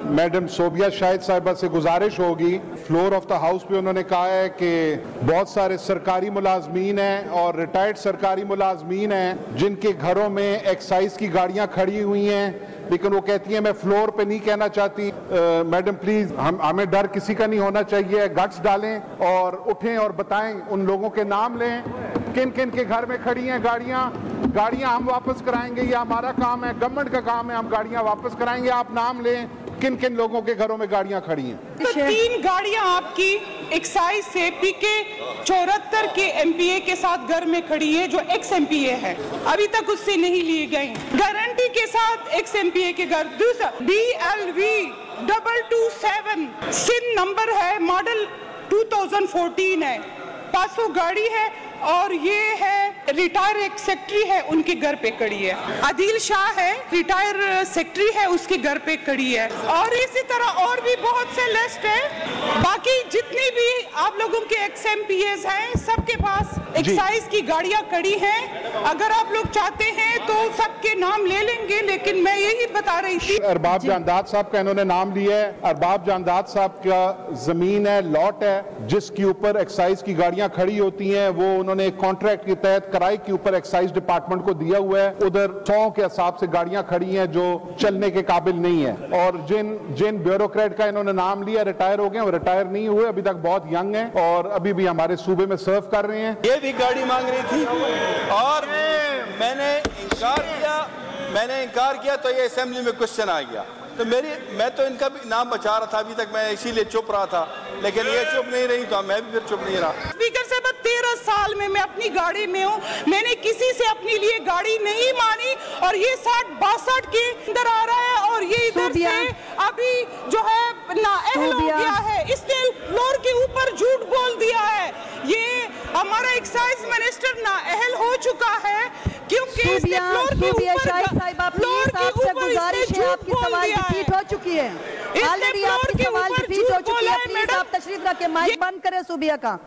Madam Sobia Shahid साहिबा से गुजारिश होगी, फ्लोर ऑफ द हाउस पे उन्होंने कहा है कि बहुत सारे सरकारी मुलाजमीन हैं और रिटायर्ड सरकारी मुलाजमीन हैं जिनके घरों में एक्साइज की गाड़ियां खड़ी हुई हैं, लेकिन वो कहती हैं मैं फ्लोर पे नहीं कहना चाहती। मैडम प्लीज, हमें डर किसी का नहीं होना चाहिए, गट्स डालें और उठें और बताएं, उन लोगों के नाम लें किन किन के घर में खड़ी हैं गाड़ियां हम वापस कराएंगे, ये हमारा काम है, गवर्नमेंट का काम है, हम गाड़ियां वापस कराएंगे। आप नाम लें किन किन लोगों के घरों में गाड़ियां खड़ी हैं। तो 3 गाड़ियां आपकी एक्साइज से पीके 74 के एमपीए के साथ घर में खड़ी है, जो एक्स एमपीए है, अभी तक उससे नहीं लिए गए, गारंटी के साथ एक्स एमपीए के घर। दूसरा BLV 227 सिन नंबर है, मॉडल 2014 है, 500 गाड़ी है और ये है रिटायर एक सेक्रेटरी है, उनके घर पे खड़ी है। आदिल शाह है, रिटायर सेक्रेटरी है, उसके घर पे खड़ी है। और इसी तरह और भी बहुत से लिस्ट है। बाकी जितनी भी आप लोगों के XMPAs हैं, सबके पास एक्साइज की गाड़ियां खड़ी हैं। अगर आप लोग चाहते हैं तो सबके नाम ले लेंगे, लेकिन मैं यही बता रही थी। अरबाब जानदाद साहब का इन्होंने नाम लिया है। अरबाब जानदाद साहब का जमीन है, लॉट है, जिसके ऊपर एक्साइज की गाड़ियां खड़ी होती हैं। वो उन्होंने एक कॉन्ट्रैक्ट के तहत किराए के ऊपर एक्साइज डिपार्टमेंट को दिया हुआ है। उधर 100 के हिसाब से गाड़ियां खड़ी हैं जो चलने के काबिल नहीं है। और जिन ब्यूरोक्रेट का इन्होंने नाम लिया रिटायर हो गए, वो रिटायर नहीं हुए, अभी तक बहुत यंग हैं और अभी भी हमारे सूबे में सर्व कर रहे हैं। ये भी गाड़ी मांग रही थी और मैंने इनकार किया तो ये असेंबली में क्वेश्चन आ गया। तो मैं तो इनका भी नाम बचा रहा था, अभी तक मैं इसीलिए चुप रहा था, लेकिन ये चुप नहीं रही तो मैं भी फिर चुप नहीं रहा। स्पीकर साहब, 13 साल में मैं अपनी गाड़ी में हूँ, मैंने किसी से अपने लिए गाड़ी नहीं मानी और ये 60-62 के अंदर आ रहा है और ये इधर से अभी जो है नाअहल हो गया है, इसने फ्लोर के ऊपर झूठ बोल दिया है। ये हमारा एक्साइज मिनिस्टर नाअहल हो चुका है क्योंकि इसने फ्लोर के ऊपर गुजारिश है, आपकी सवाल डिफीट हो चुकी है, ऑलरेडी आपकी सवाल डिफीट हो चुकी है। प्लीज आप तशरीफ रखें, माइक बंद करें सूबिया का।